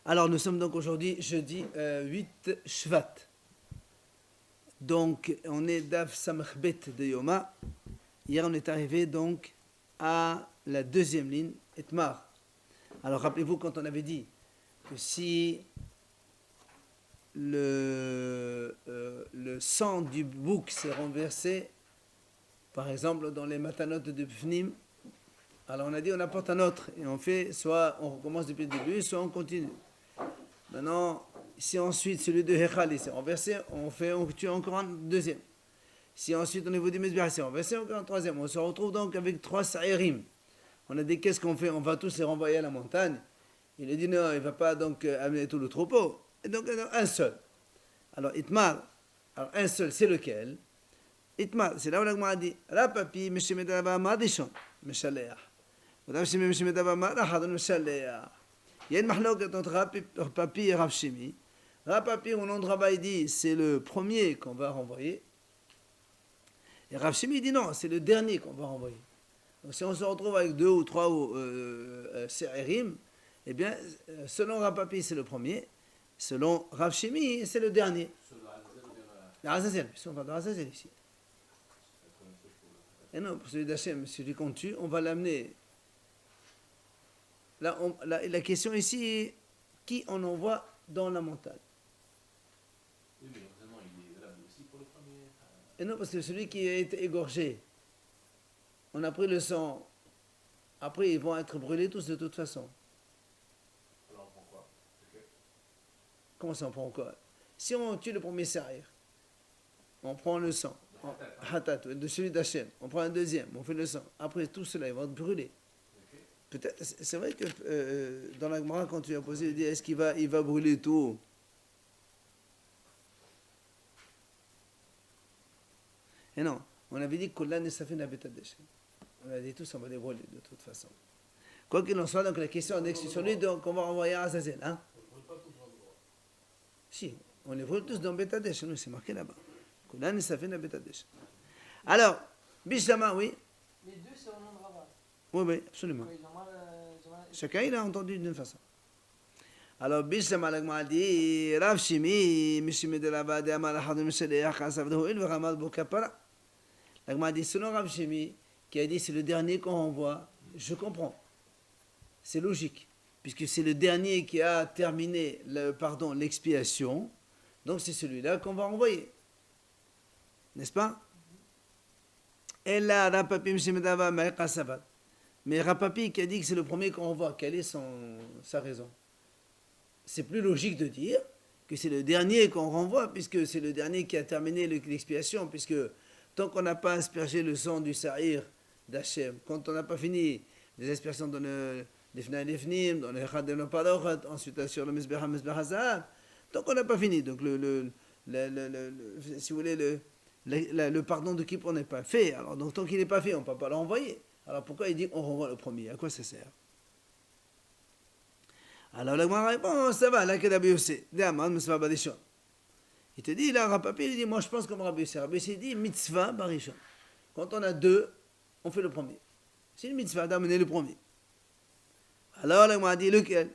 Alors, nous sommes donc aujourd'hui jeudi 8 Shvat. Donc, on est Daf Samachbet de Yoma. Hier, on est arrivé donc à la deuxième ligne, Etmar. Alors, rappelez-vous quand on avait dit que si le sang du bouc s'est renversé, par exemple dans les matanotes de Pfnim, alors on a dit on apporte un autre et on fait soit on recommence depuis le début, soit on continue. Maintenant, si ensuite celui de Hechal s'est renversé, on tue encore un deuxième. Si ensuite au niveau du Mesbeh s'est renversé, encore un troisième. On se retrouve donc avec 3 sa'irim. On a dit qu'est-ce qu'on fait? On va tous les renvoyer à la montagne. Il a dit non, il ne va pas donc amener tout le troupeau. Et donc un seul. Alors Itmar, alors un seul c'est lequel? Itmar, c'est là où l'agma a dit Rapapi, Meshimedava Madishon, Meshaleah. Il y a une mahloket entre Rapapi et Ravshimi. Rapapi, au nom de Rabba, il dit c'est le premier qu'on va renvoyer. Et Ravshimi dit non, c'est le dernier qu'on va renvoyer. Donc si on se retrouve avec 2 ou 3 Se'irim, eh bien, selon Rapapi, c'est le premier. Selon Ravshimi, c'est le dernier. Azazel, on parle d'Azazel ici. Et non, pour celui d'Hachem, celui qu'on tue, on va l'amener. Là, la question ici, qui on envoie dans la montagne? Oui, mais vraiment, il est valable aussi pour le premier. Et non, parce que celui qui a été égorgé, on a pris le sang, après ils vont être brûlés tous de toute façon. Alors on prend quoi? Okay. Comment ça on prend quoi? Si on tue le premier sarir, on prend le sang, hatat, de celui d'Hachem, on prend un deuxième, on fait le sang. Après tout cela, ils vont être brûlés. Peut-être, c'est vrai que dans la Gemara, quand tu as posé, il dit est-ce qu'il va brûler tout? Et non, on avait dit qu'on ne s'affaire n'a pas de déchet. On a dit tous, on va les brûler de toute façon. Quoi qu'il en soit, donc la question est sur lui qu'on va renvoyer à Azazel. Hein? On ne brûle pas tous dans le droit. Si, on les brûle tous dans Betadesh, nous c'est marqué là-bas. Qu'on ne s'affaire n'a pas de déchet. Alors, Bishlama, oui. Les deux, c'est au nom de Rabat. Oui, absolument. Oui, Chacun, il a entendu d'une façon. Alors, Bishlama, l'agma dit, Rav Shimi, Mishimi de la Bade, Amal Hadou Mishele, Yachasavdou, Il, Ramal Bokapara. L'agma dit, selon Rav Shimi, qui a dit c'est le dernier qu'on renvoie, je comprends. C'est logique, puisque c'est le dernier qui a terminé l'expiation, donc c'est celui-là qu'on va renvoyer. N'est-ce pas? Et là, Rapapi Mishimedava Maïkasavat. Mais Rapapi qui a dit que c'est le premier qu'on renvoie, quelle est sa raison? C'est plus logique de dire que c'est le dernier qu'on renvoie, puisque c'est le dernier qui a terminé l'expiation, puisque tant qu'on n'a pas aspergé le sang du Sa'ir d'Hachem, quand on n'a pas fini les aspersions dans le Lefna Lefnim, dans le Echad de Nopadochat, ensuite sur le Mizbeha Mizbeha, tant qu'on n'a pas fini, donc si vous voulez, le pardon de Kippour n'est pas fait, alors donc tant qu'il n'est pas fait, on ne peut pas l'envoyer. Alors pourquoi il dit on renvoie le premier? À quoi ça sert? Alors la Gemara répond, ça va, là que Rabbi Yossé, il te dit, là, Rapapi, il dit, moi je pense comme Rabbi Yossé. Rabbi Yossé dit, mitzvah barishon. Quand on a 2, on fait le premier. C'est une mitzvah d'amener le premier. Alors la Gemara dit, lequel?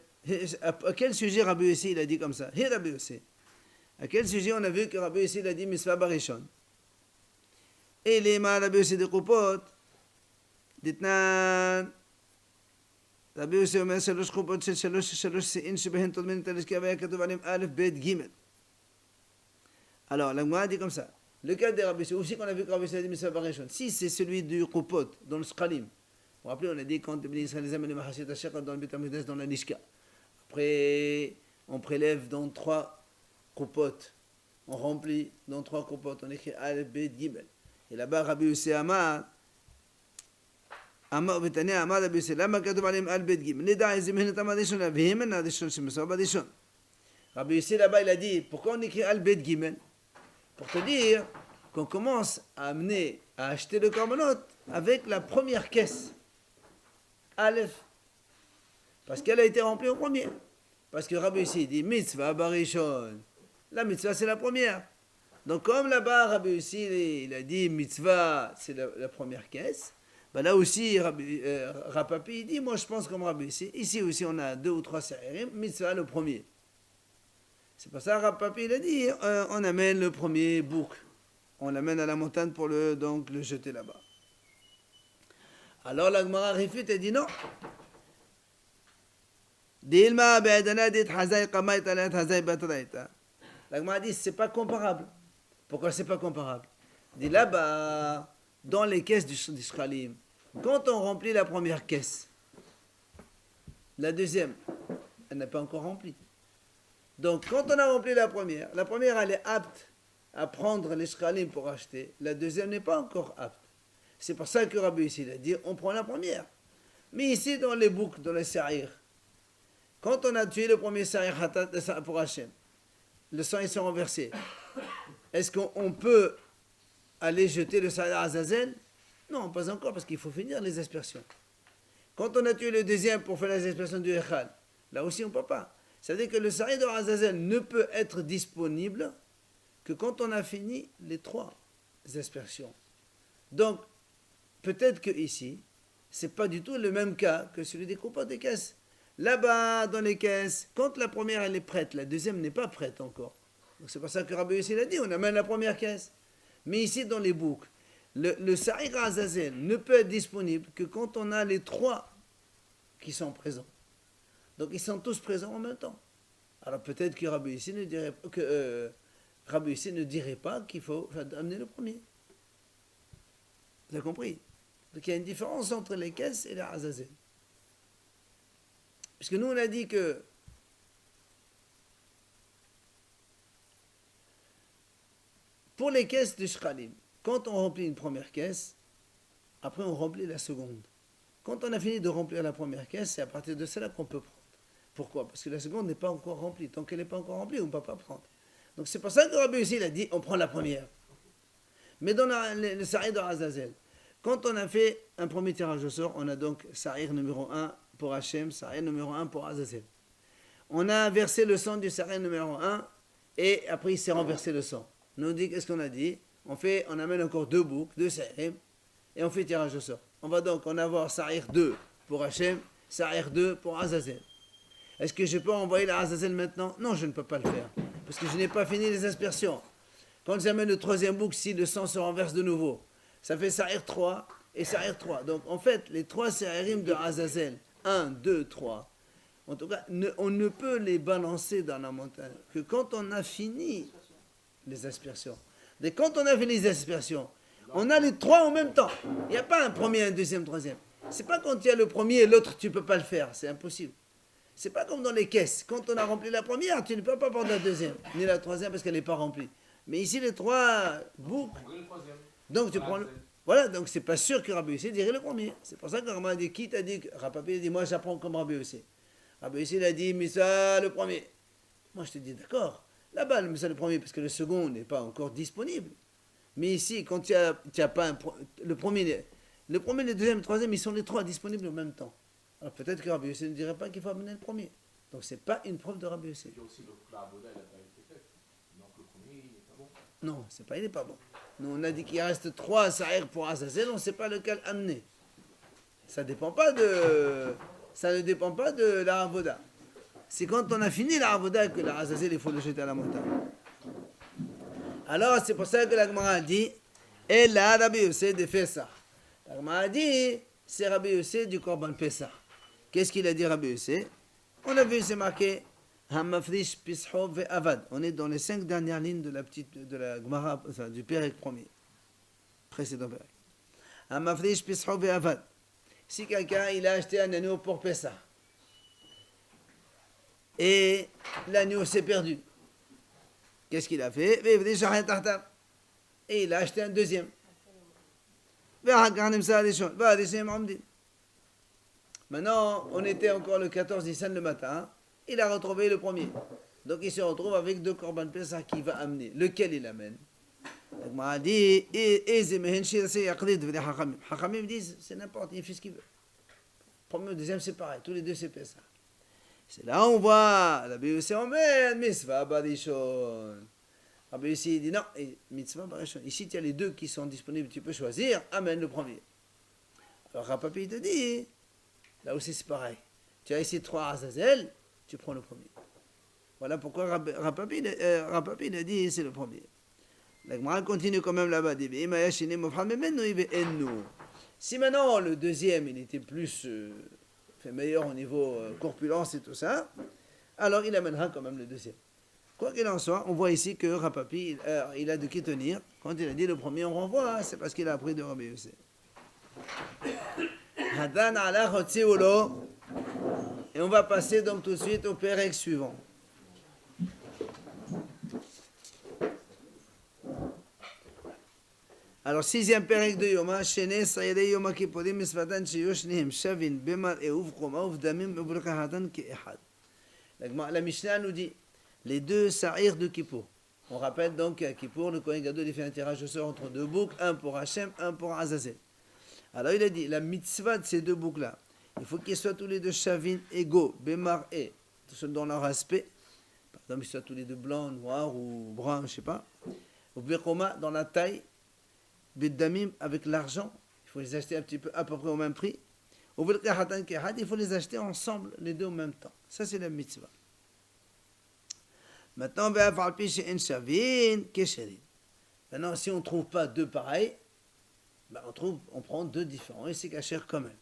À quel sujet Rabbi Yossé il a dit comme ça? Hé Rabbi Yossé. À quel sujet on a vu que Rabbi Yossé il a dit mitzvah barishon? Et les mains Rabbi Yossé de Koupot, דתנן, רבי יוסי אומר 3 חופות של 3 שיאים שבהן תולמים את הלשכה והיה כתוב עליהם א' ב' ג'. Alors, la Gemara dit comme ça. Le cas de Rabbi Yossi, aussi qu'on a vu que Rabbi Yossi a dit Mitzvah Barishon, si c'est celui du Koupot, dans le Shkalim, vous vous rappelez, on a dit quand les Israéliens amènent le Mahashet Hashek dans le Beth HaMikdash, dans la Lishka. Après, on prélève dans 3 Koupot, on remplit dans 3 Koupot, on écrit Aleph, Bet, Gimel. Et là-bas, Rabbi Yossi Amar, אמר ותניא אמר רבי יוסי למה כתוב עליהם על בית ג' נדע איזה מהן התאמה ראשונה והם אין הראשון שמסור בראשון. Rabbi Yossi là-bas il a dit pourquoi on écrit al bet gimel? Pour te dire qu'on commence à amener à acheter le korbanot avec la première caisse Aleph, parce qu'elle a été remplie au premier, parce que Rabbi Yossi dit mitzvah barishon, la mitzvah c'est la première, donc comme là-bas Rabbi Yossi il a dit mitzvah c'est la première caisse, Ben là aussi, Rapapi dit, moi je pense comme Rabbi Yossi. Ici aussi, on a 2 ou 3 sa'irim, mitzvah le premier. C'est pour ça Rapapi il a dit, on amène le premier bouc. On l'amène à la montagne pour donc, le jeter là-bas. Alors la Gemara réfute et dit non. La Gemara dit c'est pas comparable. Pourquoi c'est pas comparable? Dit là-bas, dans les caisses du Shkalim, quand on remplit la première caisse, la deuxième, elle n'est pas encore remplie. Donc quand on a rempli la première elle est apte à prendre les Shkalim pour acheter, la deuxième n'est pas encore apte. C'est pour ça que Rabbi ici a dit on prend la première. Mais ici dans les boucs, dans les sa'ir, quand on a tué le premier sa'ir pour Hachem, le sang il s'est renversé. Est-ce qu'on peut aller jeter le sa'ir à Azazel? Non, pas encore, parce qu'il faut finir les aspersions. Quand on a tué le deuxième pour faire les aspersions du Echal, là aussi on ne peut pas. C'est-à-dire que le sa'ir de Azazel ne peut être disponible que quand on a fini les 3 aspersions. Donc, peut-être que ici, ce n'est pas du tout le même cas que celui des compotes des caisses. Là-bas, dans les caisses, quand la première elle est prête, la deuxième n'est pas prête encore. Donc c'est pour ça que Rabbi Yossi l'a dit, on amène la première caisse. Mais ici, dans les boucs, le sa'ir à Azazel ne peut être disponible que quand on a les 3 qui sont présents. Donc ils sont tous présents en même temps. Alors peut-être que Rabbi Yossi ne dirait pas qu'il faut amener le premier. Vous avez compris? Donc il y a une différence entre les caisses et les Azazel. Puisque nous on a dit que pour les caisses de Shkalim, quand on remplit une première caisse, après on remplit la seconde. Quand on a fini de remplir la première caisse, c'est à partir de celle-là qu'on peut prendre. Pourquoi? Parce que la seconde n'est pas encore remplie. Tant qu'elle n'est pas encore remplie, on ne peut pas prendre. Donc c'est pour ça que Rabbi Yossi a dit on prend la première. Mais dans le Sa'ir de Azazel, quand on a fait un premier tirage au sort, on a donc Sa'ir numéro 1 pour Hachem, Sa'ir numéro 1 pour Azazel. On a versé le sang du Sa'ir numéro 1 et après il s'est renversé le sang. Nous dit qu'est-ce qu'on a dit? On amène encore 2 boucs, 2 Sa'ir et on fait tirage au sort. On va donc en avoir Sa'ir 2 pour Hachem, Sa'ir 2 pour Azazel. Est-ce que je peux envoyer la Azazel maintenant? Non, je ne peux pas le faire. Parce que je n'ai pas fini les aspersions. Quand j'amène le 3e bouc, si le sang se renverse de nouveau, ça fait Sa'ir 3 et Sa'ir 3. Donc en fait, les 3 Sa'irim de Azazel, 1, 2, 3, en tout cas, on ne peut les balancer dans la montagne que quand on a fini les aspersions. Et quand on a fini les aspersions, on a les 3 en même temps. Il n'y a pas un premier, un deuxième, troisième. C'est pas quand il y a le premier et l'autre, tu ne peux pas le faire. C'est impossible. C'est pas comme dans les caisses. Quand on a rempli la première, tu ne peux pas prendre la deuxième, ni la troisième parce qu'elle n'est pas remplie. Mais ici, les 3 boucs. Donc tu prends le... Voilà, donc c'est pas sûr que Rabbi Yossi dirait le premier. C'est pour ça que Rabbi a dit, qui t'a dit, Rapapi a dit, moi j'apprends comme Rabbi Yossi. Rabbi Yossi a dit, Missa le premier. Moi je te dis, d'accord. Là-bas, le Missa le premier, parce que le second n'est pas encore disponible. Mais ici, quand tu as pas le premier et le deuxième, le troisième, ils sont les 3 disponibles en même temps. Alors peut-être que Rabbi Yossi ne dirait pas qu'il faut amener le premier. Donc c'est pas une preuve de Rabbi Yossi. Il y a aussi la Aboda, elle n'a pas été faite. Donc le premier, il n'est pas bon. Non, il n'est pas bon. Nous, on a dit qu'il reste 3 Sa'ir pour Azazel, on ne sait pas lequel amener. Ça ne dépend pas de la Avoda. C'est quand on a fini la Avoda que la Azazel, il faut le jeter à la montagne. Alors, c'est pour ça que la Gemara a dit, et là, Rabbi Yossi de Pessah. La Gemara a dit, c'est Rabbi Yossi du Korban Pessah. Qu'est-ce qu'il a dit Rabbi Yossi? On a vu, c'est marqué, Hamafrish Pisho Ve'avad. On est dans les 5 dernières lignes de la Gemara, enfin, du Pérec premier. Précédent Pérec. Hamafrish Pisho Ve'avad. Si quelqu'un, il a acheté un agneau pour Pessah, et l'agneau s'est perdu, qu'est-ce qu'il a fait? Et il a acheté un deuxième. Maintenant, on était encore le 14 Nissan le matin, il a retrouvé le premier. Donc il se retrouve avec 2 Korban Pessah qu'il va amener. Lequel il amène? Donc m'a dit, Hachamim disent, c'est n'importe, il fait ce qu'il veut. Premier ou deuxième, c'est pareil, tous les 2 c'est Pessah. C'est là où on voit, Rabbi Yossi emmène, mitzvah barishon. Rabbi Yossi dit non, mitzvah barishon. Ici, tu as les 2 qui sont disponibles, tu peux choisir, amène le premier. Alors Rapapi te dit, là aussi c'est pareil. Tu as ici 3 Azazel, tu prends le premier. Voilà pourquoi Rapapi a dit c'est le premier. La Gemara continue quand même là-bas. Si maintenant le deuxième il était plus meilleur au niveau corpulence et tout ça, alors il amènera quand même le deuxième. Quoi qu'il en soit, on voit ici que Rapapi il a de qui tenir. Quand il a dit le premier on renvoie, hein, c'est parce qu'il a appris de Rabbi Yosef. Et on va passer donc tout de suite au pérec suivant. Alors, 6e pérec de Yoma, Shene Sayede Yoma Kipporim Misvatan Sheyushnehem Shavin Bemar et Uvkoma Uvdamim Ubrakahatan Keehad. La Mishnah nous dit les deux Sa'ir de Kippour. On rappelle donc qu'à Kippour, le Kohen Gadol il fait un tirage au sort entre deux boucs, un pour Hachem, un pour Azazel. Alors il a dit la mitzvah de ces deux boucs-là, il faut qu'ils soient tous les deux Shavin égaux, Bemar et, dans leur aspect. Par exemple, ils soient tous les deux blancs, noirs ou bruns, je ne sais pas. Uvkoma dans la taille. Beddamim avec l'argent, il faut les acheter un petit peu à peu près au même prix. Il faut les acheter ensemble, les deux en même temps. Ça, c'est la mitzvah. Maintenant, maintenant si on ne trouve pas deux pareils, ben on prend deux différents et c'est caché quand même.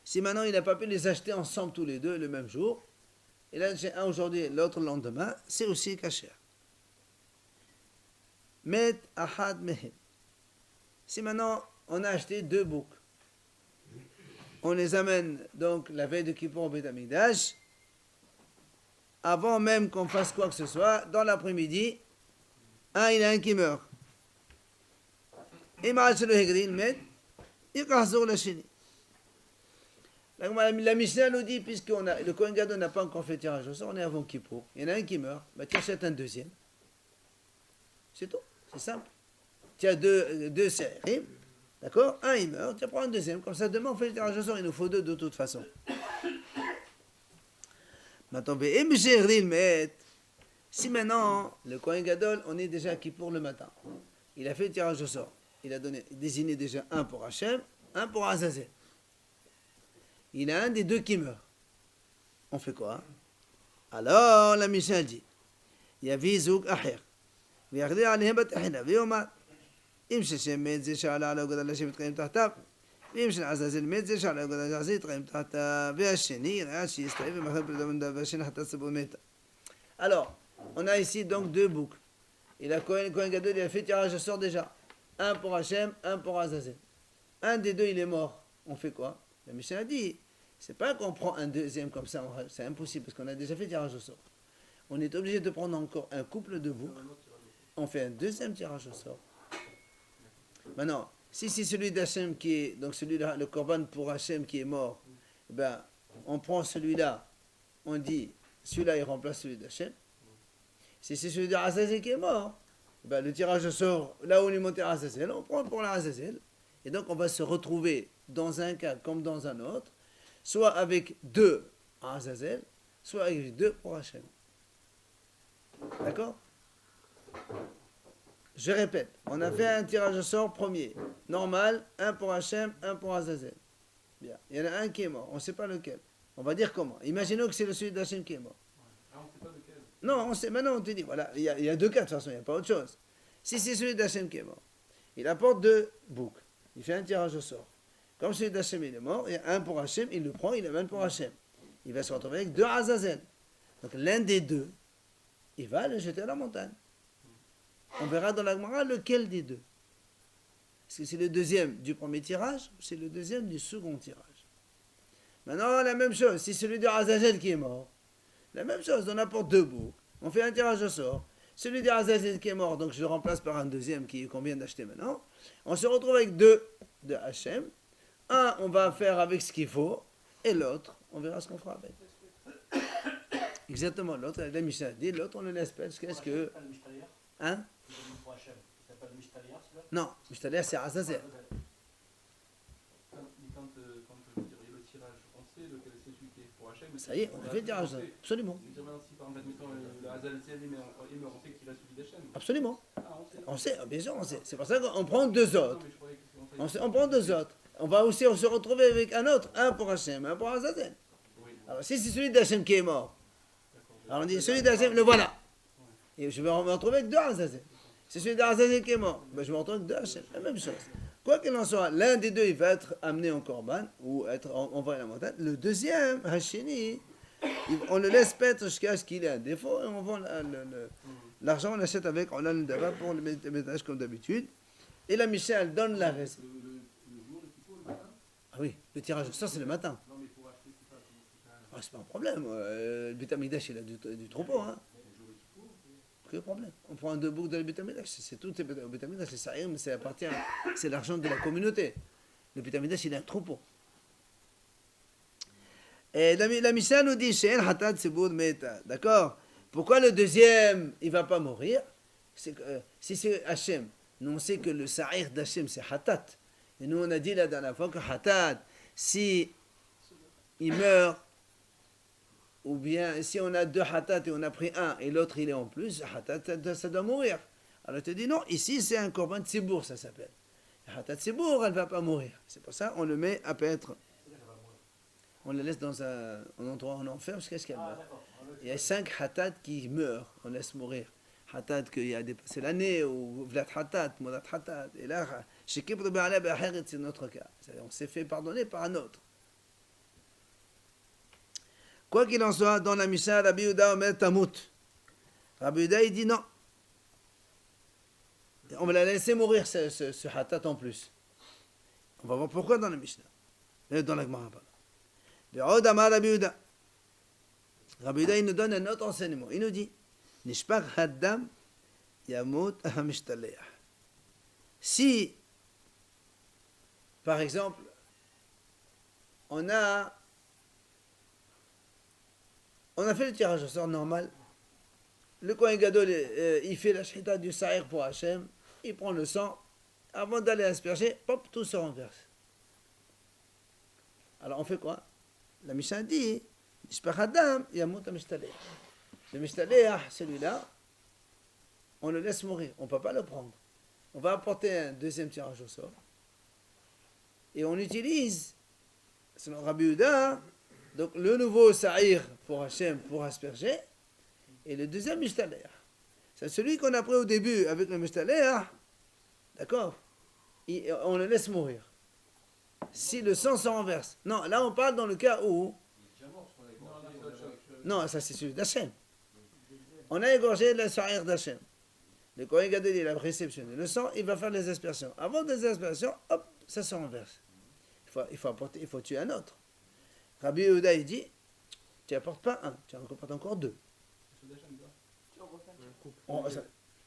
Si maintenant il n'a pas pu les acheter ensemble tous les deux le même jour, et là j'ai un aujourd'hui, l'autre le lendemain, c'est aussi caché. Met ahad mehem. Si maintenant on a acheté deux boucs, on les amène donc la veille de Kippour au Beth Amikdash, avant même qu'on fasse quoi que ce soit, dans l'après-midi, il y en a un qui meurt. Et le Hegrin met, il kazor le sheni. La Mishnah nous dit, puisque le Kohen Gadol n'a pas encore fait tirage au sort, on est avant Kippour. Il y en a un qui meurt, bah, tu achètes un deuxième. C'est tout, c'est simple. Tu as deux séries, d'accord? Un il meurt, tu prends un deuxième. Comme ça, demain on fait le tirage au sort, il nous faut deux de toute façon. Maintenant, si maintenant le Kohen Gadol, on est déjà à Kippour le matin, il a fait le tirage au sort, il a désigné déjà un pour Hachem, un pour Azazel. Il y a un des deux qui meurt. On fait quoi? Alors, la Mishnah dit, il y a Vizouk Aher. ויחדיר עליהם בתחילה, ויאמר, אם ששם מת זה שעלה על האגודה לשם יתקיים תחתיו, ואם של עזאזל מת זה שעלה על האגודה לעזאזל יתקיים תחתיו, והשני ראה שיסתעב ומחר פרדה ונדה, והשני חטא סבו מתה. Alors, on a ici donc deux boucs. Et la Kohen Gadol, il a fait tirage au sort déjà. Un pour Hachem, un pour Azazel. Un des deux, il est mort. On fait quoi? La Mishnah a dit, c'est pas qu'on prend un deuxième comme ça, c'est impossible parce qu'on a déjà fait tirage au sort. On est obligé de prendre encore un couple de boucs. On fait un deuxième tirage au sort. Maintenant, si c'est celui d'Hachem qui est, donc celui-là, le korban pour Hachem qui est mort, ben, on prend celui-là, on dit, celui-là il remplace celui d'Hachem. Si c'est celui d'Azazel qui est mort, ben, le tirage au sort, là où on est monté à Azazel, on prend pour l'Azazel. Et donc on va se retrouver dans un cas comme dans un autre, soit avec deux à Azazel, soit avec deux pour Hachem. D'accord? Je répète, on a fait un tirage au sort premier, normal, un pour Hachem, un pour Azazel. Bien, il y en a un qui est mort, on ne sait pas lequel. On va dire comment. Imaginons que c'est celui d'Hachem qui est mort. Ah, on ne sait pas lequel. Non, on sait, maintenant on te dit, voilà, il y a deux cas de toute façon, il n'y a pas autre chose. Si c'est celui d'Hachem qui est mort, il apporte deux boucs, il fait un tirage au sort. Comme celui d'Hachem il est mort, il y a un pour Hachem, il le prend, il l'amène pour Hachem. Il va se retrouver avec deux Azazel. Donc l'un des deux, il va le jeter à la montagne. On verra dans la Gemara lequel des deux. Est-ce que c'est le deuxième du premier tirage ou c'est le deuxième du second tirage? Maintenant, la même chose, si celui de Azazel qui est mort, la même chose, on apporte deux boucs, on fait un tirage au sort. Celui de Azazel qui est mort, donc je le remplace par un deuxième qu'on vient d'acheter maintenant. On se retrouve avec deux de Hachem. Un, on va faire avec ce qu'il faut, et l'autre, on verra ce qu'on fera avec. Exactement, l'autre, la Mishnah dit, l'autre, on le laisse parce qu'est-ce que... Hein? Non, Mishtaliah c'est Azazel. Quand je dirais le tirage, on sait lequel c'est celui qui est pour Hachem, Ça y est, on a fait le tirage. Absolument. Si par exemple, admettons, le Hazal il meurt, on sait qu'il reste celui d'Hachem. Absolument. Ah, on sait. On sait, bien sûr, on sait. C'est pour ça qu'on prend deux Non, autres. mais je croyais que On prend deux autres. On va aussi se retrouver avec un autre, un pour Hachem, un pour Azazel. Oui, Alors si c'est celui d'Hachem qui est mort, d'accord. alors on dit celui d'Hachem, le voilà. Et je vais me retrouver avec deux Azazel. C'est celui d'Azazel qui est mort, ben, je me retrouve avec deux Hachem, la même chose. Quoi qu'il en soit, l'un des deux il va être amené en korban ou être envoyé à la montagne. Le deuxième, Hachini, on le laisse paître jusqu'à ce qu'il ait un défaut et on vend l'argent, on l'achète avec, on a le daba pour le ménage comme d'habitude. Et la Mishnah, elle donne la raison. Ah oui, le tirage au sort, c'est le matin. Ah, c'est pas un problème. Le Betamidash, il a du troupeau. Hein. Quel problème? On prend deux boucles de Betamidash. C'est tout. Le Betamidash, c'est ça, mais ça appartient. C'est l'argent de la communauté. Le Betamidash, il a un troupeau. Et la Mishnah nous dit She'en hatat sibur meta. D'accord? Pourquoi le deuxième, il ne va pas mourir? C'est que, si c'est Hachem, nous on sait que le sa'ir d'Hachem, c'est hatat. Et nous on a dit la dernière fois que hatat, si il meurt, ou bien si on a deux hatat et on a pris un et l'autre il est en plus, hatat ça doit mourir. Alors tu dis non, ici c'est un korban tzibour, ça s'appelle. Hatat tzibour, elle ne va pas mourir. C'est pour ça on le met à paître. On le laisse dans un endroit, on enferme jusqu'à ce qu'elle meure. Il y a 5 hatat qui meurent, on laisse mourir. Hatat qui a dépassé l'année, ou vlat hatat, modat hatat. Et là, chez Kibr Ba'ala Ba'ahiret, c'est notre cas. On s'est fait pardonner par un autre. Quoi qu'il en soit, dans la Mishnah, Rabbi Yehuda omer tamut. Rabbi Yehuda, il dit non. On va la laisser mourir, ce hatat en plus. On va voir pourquoi dans la Mishnah. Dans la Gemara, pardon. Ve'od amar Rabbi Yehuda. Rabbi Yehuda, il nous donne un autre enseignement. Il nous dit, Nishpach haddam yamut hamishtaleh. Si, par exemple, on a fait le tirage au sort normal, le Kohen Gadol, il fait la shrita du sa'ir pour Hachem, il prend le sang, avant d'aller asperger, hop, tout se renverse. Alors on fait quoi? La Mishnah dit, Nishpach haddam yamut hamishtaleh. Le mishtaleh, celui-là, on le laisse mourir, on ne peut pas le prendre. On va apporter un deuxième tirage au sort. Et on utilise, selon Rabbi Yehuda, donc le nouveau sa'ir pour Hachem, pour asperger, et le deuxième mishtaleh. C'est celui qu'on a pris au début avec le mishtaleh, d'accord? On le laisse mourir. Si le sang se renverse. Non, là on parle dans le cas où... Non, ça c'est celui d'Hachem. On a égorgé le sa'ir d'Hachem. Le Kohen Gadol, il a réceptionné le sang, il va faire les aspersions. Avant des aspersions, hop, ça se renverse. Il faut tuer un autre. Rabbi Yehuda, il dit, tu n'apportes pas un, tu en apportes encore deux.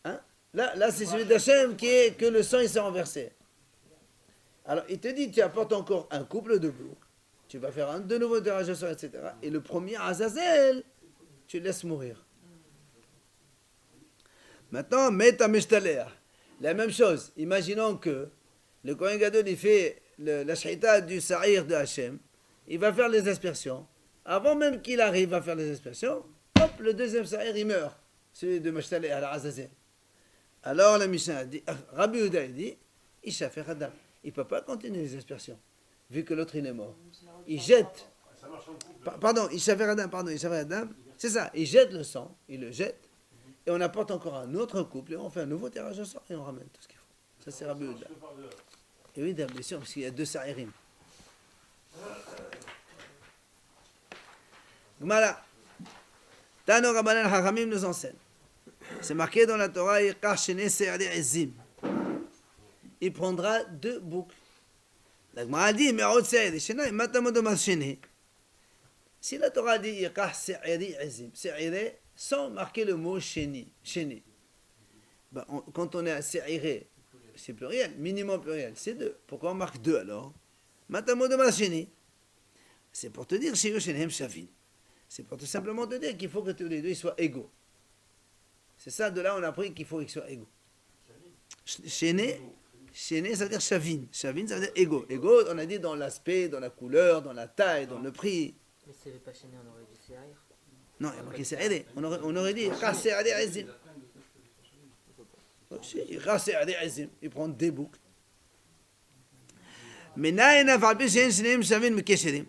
Hein? Là, c'est celui d'Hachem que le sang il s'est renversé. Alors, il te dit, tu apportes encore un couple de boucs, tu vas faire de nouveaux tirage au sort, etc. Et le premier, Azazel, tu laisses mourir. Maintenant, mets mishtaleh. La même chose. Imaginons que le Kohen Gadol, il fait la shrita du sa'ir de Hachem. Il va faire les aspersions. Avant même qu'il arrive à faire les aspersions, hop, le deuxième sa'ir, il meurt. Celui de mishtaleh à la Azazel. Alors, la Mishnah dit, Rabbi Yehuda, il dit, Ishafer Adam. Il ne peut pas continuer les aspersions, vu que l'autre, il est mort. Il jette. Pardon, Ishafer Adam. C'est ça. Il jette le sang. Il le jette. Et on apporte encore un autre couple, et on fait un nouveau tirage au sort, et on ramène tout ce qu'il faut. Ça, c'est Rabbi Yehuda. Et oui, bien sûr, parce qu'il y a deux sa'irim. Gmara. Tano Rabbanan Hachamim nous enseigne. C'est marqué dans la Torah, il prendra deux boucles. La Gmara dit, si la Torah dit, sans marquer le mot chéni. Ben, quand on est à se'iré, c'est pluriel, minimum pluriel, c'est deux. Pourquoi on marque deux alors? C'est pour te dire, c'est pour tout simplement te dire qu'il faut que tous les deux ils soient égaux. C'est ça, de là on a appris qu'il faut qu'ils soient égaux. Chéné, ça veut dire chavin. Chavin, ça veut dire égaux. Égaux, on a dit dans l'aspect, dans la couleur, dans la taille, dans le prix. Mais si elle n'est pas chaînée, on aurait dit Se'ir. Non, il y a marqué Sa'ir. On aurait dit Sa'ir Azim. Sa'ir Azim. Il prend des boucles. Mais Naïna Falpi Shen Shinim Shavin Mekesherim.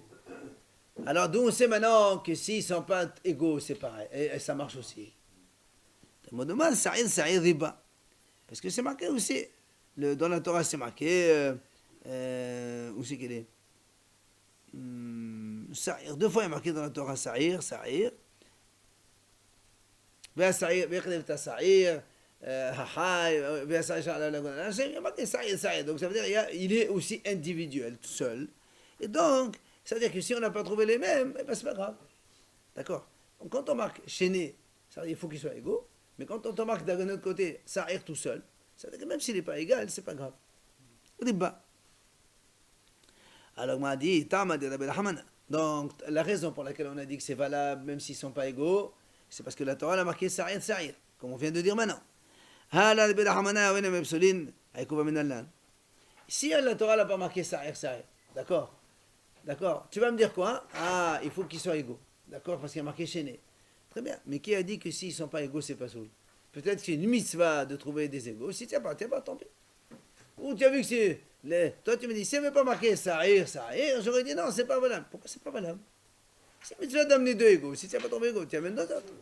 Alors d'où on sait maintenant que s'ils ne sont pas égaux, c'est pareil. Et ça marche aussi. Le mot de mal, Sa'ir Riba. Parce que c'est marqué aussi. Dans la Torah, c'est marqué. Où c'est qu'elle est Sa'ir. Deux fois, il est marqué dans la Torah Sa'ir. Sa'ir. Sa'ir. Il y a marqué Sa'ir. Donc ça veut dire qu'il est aussi individuel, tout seul. Et donc, ça veut dire que si on n'a pas trouvé les mêmes, eh ben, c'est pas grave. D'accord. Donc quand on marque chaîné, ça veut dire qu'il faut qu'ils soient égaux. Mais quand on marque d'un autre côté Sa'ir tout seul, ça veut dire que même s'il n'est pas égal, c'est pas grave. Riba. Alors, on m'a dit, donc, la raison pour laquelle on a dit que c'est valable, même s'ils ne sont pas égaux, c'est parce que la Torah a marqué Sa'ir, comme on vient de dire maintenant. Si la Torah n'a pas marqué Sa'ir, d'accord. Tu vas me dire quoi? Ah, il faut qu'ils soient égaux. D'accord, parce qu'il y a marqué chaîné. Très bien. Mais qui a dit que s'ils ne sont pas égaux, c'est pas soul? Peut-être que c'est une mitzvah de trouver des égaux. Si tu n'as pas, tant pis. Ou tu as vu que c'est... Toi, tu me dis, si elle n'avait pas marqué Sa'ir, j'aurais dit non, c'est pas valable. Pourquoi c'est pas valable? C'est une mitzvah d'amener deux égaux. Si tu n'as pas trouvé égaux, tu amènes deux autres.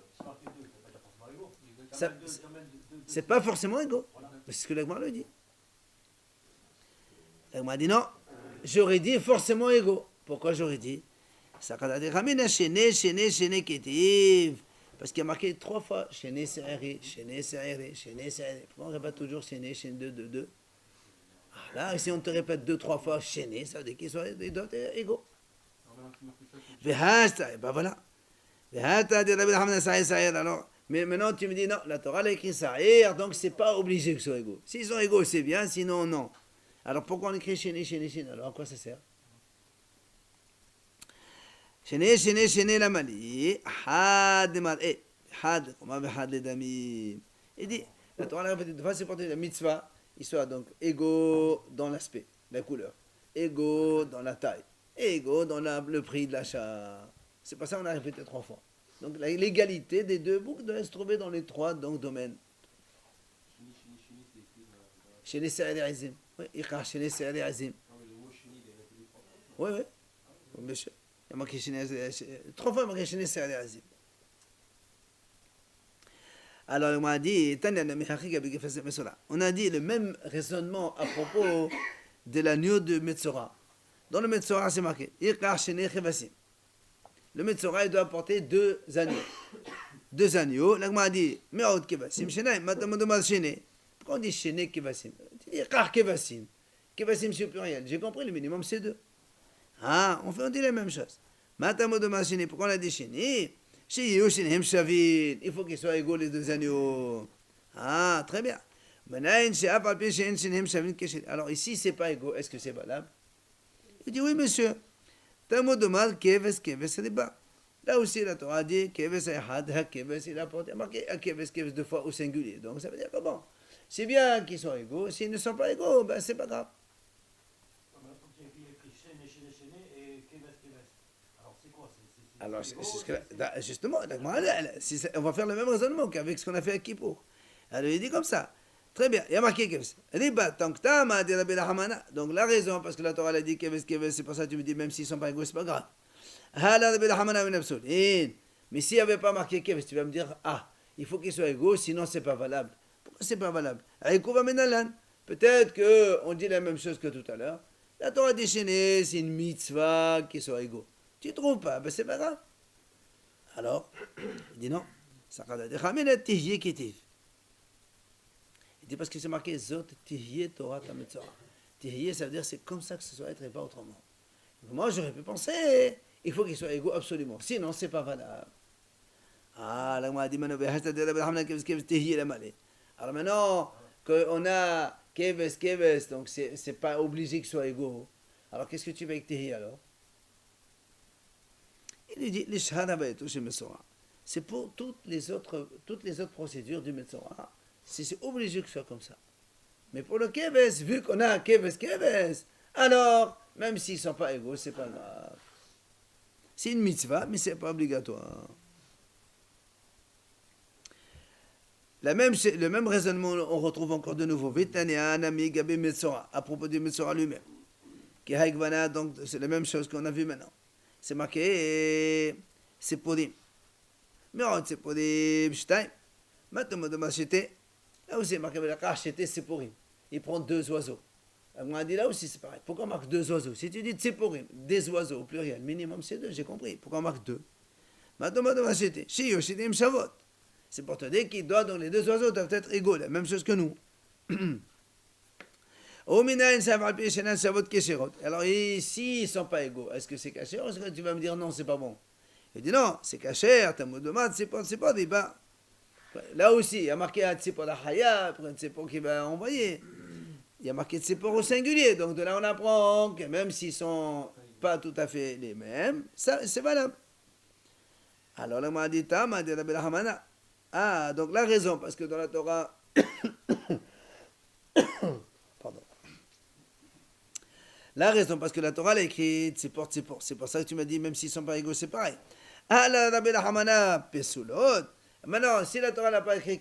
C'est pas forcément égaux. C'est ce que l'Agmar le dit. L'Agmar dit non, j'aurais dit forcément égaux. Pourquoi j'aurais dit? Parce qu'il y a marqué 3 fois Chéné Se'iri. Pourquoi on répète toujours Chéné, 2? Là, si on te répète 2-3 fois Chéné, ça veut dire qu'ils doivent être égaux. Ben voilà. Alors, mais maintenant tu me dis non, la Torah a écrit Sa'ir, donc c'est pas obligé qu'ils soient égaux. S'ils sont égaux, c'est bien, sinon non. Alors pourquoi on écrit Chéné? Alors à quoi ça sert? Chéné la mali, had mar'e, had, comment had les dami. Il dit, la Torah a répété 2 fois, c'est pour dire la mitzvah, ils soient donc égaux dans l'aspect, la couleur, égaux dans la taille, égaux dans le prix de l'achat. C'est pas ça qu'on a répété 3 fois. Donc l'égalité des deux boucles doit se trouver dans les 3 domaines. Chez les Sa'ir Azim. Oui, chez les Sa'ir Azim. Oui. Bien sûr. Il y a marqué 3 fois, il y a marqué chez les Sa'ir Azim. Alors, on a dit le même raisonnement à propos de l'agneau de Metzora. Dans le Metzora, c'est marqué le Metzora, il doit apporter 2 agneaux. 2 agneaux. L'agma a dit, Me'od kevasim, Shenaim, Matamodomal Shené. Pourquoi on dit Shené kevasim? Tu dis, Kar kevasim. Kevasim, c'est au pluriel. J'ai compris, le minimum, c'est 2. Ah, on dit la même chose. Matamodomal Shené, pourquoi on a dit Shené? Il faut qu'ils soient égaux, les 2 agneaux. Ah, très bien. Alors ici, c'est pas égaux. Est-ce que c'est valable? Il dit, oui, monsieur. Tamodomal, keves, riba. Là aussi, la Torah dit, keves, had, keves, il a porté, marqué, keves 2 fois au singulier. Donc, ça veut dire que bon, c'est bien qu'ils soient égaux. S'ils ne sont pas égaux, ben, c'est pas grave. Alors, justement, on va faire le même raisonnement qu'avec ce qu'on a fait à Kippour. Alors, il dit comme ça. Très bien, il y a marqué Keves. Riba, Tanktam, a dit Rabbi Lahamana. Donc, la raison, parce que la Torah a dit Keves, c'est pour ça que tu me dis, même s'ils ne sont pas égaux, c'est pas grave. Mais s'il n'y avait pas marqué Keves, tu vas me dire, ah, il faut qu'ils soient égaux, sinon c'est pas valable. Pourquoi c'est pas valable? Peut-être qu'on dit la même chose que tout à l'heure. La Torah déchaînée, c'est une mitzvah qu'ils soient égaux. Tu ne trouves pas? Ben c'est pas grave. Alors, il dit non. Il dit parce que c'est marqué Zot Tihye Torah Metzora. Tihye, ça veut dire c'est comme ça que ce soit être et pas autrement. Moi, j'aurais pu penser, il faut qu'ils soient égaux absolument. Sinon, c'est pas valable. Ah, là, on a dit alors maintenant qu'on a Keves, donc c'est pas obligé qu'ils soient égaux. Alors qu'est-ce que tu fais avec Tihye alors? Il dit c'est pour toutes les autres procédures du Metzora. C'est obligé que ce soit comme ça. Mais pour le Keves, vu qu'on a Keves, alors, même s'ils ne sont pas égaux, c'est pas grave. C'est une mitzvah, mais c'est pas obligatoire. Le même raisonnement, on retrouve encore de nouveau. À propos du Metzora lui-même. Donc, c'est la même chose qu'on a vu maintenant. C'est marqué, c'est Purim. Mais c'est Purim, Shtaim. Maintenant, là aussi, marqué, c'est Purim. Il prend 2 oiseaux. On a dit là aussi, c'est pareil. Pourquoi on marque 2 oiseaux? Si tu dis Tziporim, des oiseaux au pluriel, minimum c'est 2, j'ai compris. Pourquoi on marque 2? Maintenant, Shiyoshitim Shavot. C'est pour te dire qu'ils doivent, donc les 2 oiseaux doivent être égaux, la même chose que nous. Alors, ici, ils ne sont pas égaux. Est-ce que c'est caché ou est-ce que tu vas me dire non, c'est pas bon? Il dit non, c'est caché, c'est pas débat. Là aussi, il y a marqué un tzipor la chaya, après un tzipor qui va envoyer. Il y a marqué tzipor au singulier. Donc de là, on apprend que même s'ils ne sont pas tout à fait les mêmes, ça, c'est valable. Alors, là, m'a dit Tam, dit Rabbi Hamana. Ah, donc la raison, parce que dans la Torah. Pardon. La raison, parce que la Torah l'a écrit tzipor. C'est pour ça que tu m'as dit, même s'ils ne sont pas égaux, c'est pareil. Ah, là, Rabbi Hamana, pesulot. Maintenant, si la Torah n'a pas écrit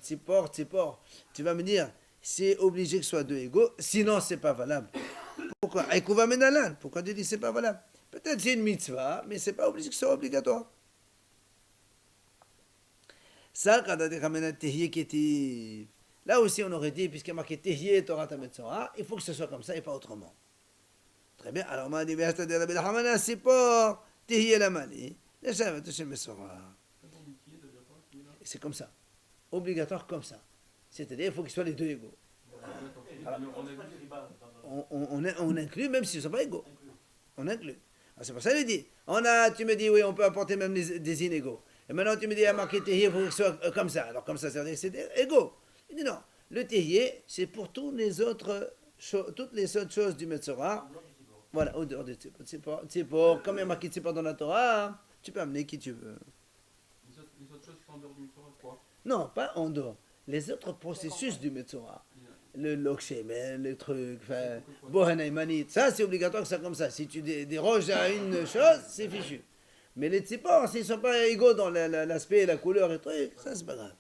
tzipor, tu vas me dire, c'est obligé que ce soit 2 égaux, sinon c'est pas valable. Pourquoi? Pourquoi tu dis que c'est pas valable? Peut-être c'est une mitzvah, mais c'est pas obligé que ce soit obligatoire. Ça, quand on dit là aussi on aurait dit, puisqu'il y a marqué Tehye Torah Metzora, il faut que ce soit comme ça et pas autrement. Très bien, alors on m'a dit, c'est pas Tehye la Mali, c'est comme ça. Obligatoire comme ça. C'est-à-dire, il faut qu'ils soient les 2 égaux. Alors, on inclut même s'ils ne sont pas égaux. On inclut. Alors, c'est pour ça qu'il dit. Tu me dis, oui, on peut apporter même des inégaux. Et maintenant, tu me dis, à marquer Tehye, il faut qu'ils soient comme ça. Alors, comme ça veut dire que c'est égaux. Il dit non. Le Tehye, c'est pour toutes les autres choses du Metzora. Voilà, au dehors du Tzipor. Comme il y a marqué Tzipor dans la Torah, tu peux amener qui tu veux. Les autres choses qui sont en dehors du Metzora, quoi? Non, pas en dehors. Les autres processus du Metzora, le Lokshemen, le truc, Bohanaymanit, ça c'est obligatoire que ça comme ça. Si tu déroges à une chose, c'est fichu. Mais les tzipor, s'ils ne sont pas égaux dans l'aspect, la couleur et truc, ça c'est pas grave.